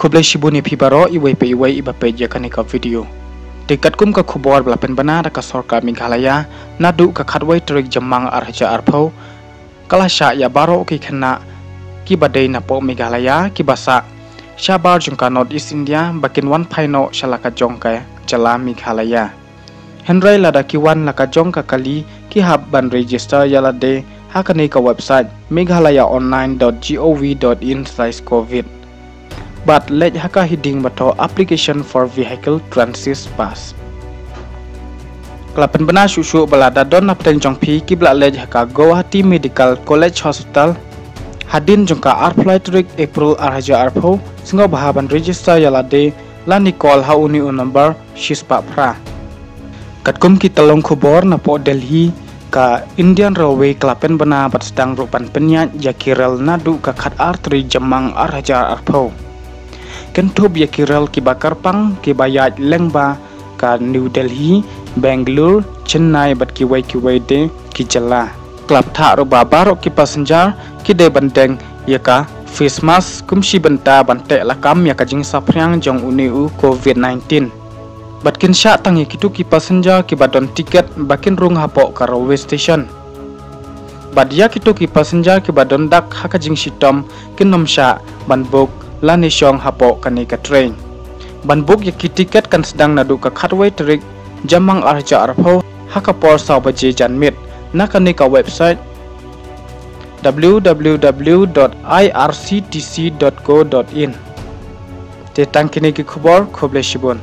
Kublai shibuni pibaro iwai pe iba pe jakani ka video. Dekat kum ka khubor belapen bana da ka Sarkar Meghalaya nadu ka khatwai trik jamang arhaja arphau kalasha ya baro ki khana ki badai na po Meghalaya ki basa shabar jungka North East India bakin wan phaino shalaka jongka jala Meghalaya. Henry lada ki wan laka jongka kali ki hab ban register yala de hakani ka website meghalayaonline.gov.in/covid. But let haka hiding bato application for vehicle transit pass. Kelapen bena susu balada don napten jongpi kibla lej haka Guwahati Medical College Hospital hadin jongka arflight rik April arhaja arpho singo bahaban register yalade lani call hauni number shispa pra. Katkum kita long khubor na po Delhi ka Indian Railway kelapen bena bat sedang rupan penyat yakirel nadu ka khat artri jamang arhaja arpho. Kentub yakirel ki bakar pang ki bayat lengba ka New Delhi, Bangalore, Chennai bat ki wai de ki jala. Klap tha ro babaro ki passenger ki de bandeng yaka face mask kumshi banta bante lakam yaka jing saphriang jong uniu COVID-19. Bat kin sha tangi kitu ki passenger ki badon tiket bakin rung hapo ka railway station. Badia kitu ki passenger ki badon dak haka jing sitom kinom sha banbuk lani syong hapo kani ka train. Banbuk ya tiket kan sedang nadu ka khatwai trik jamang arja arpho haka por sabaje janmit nakani ka website www.irctc.co.in. Te tangkini ki khubor khoble shibun.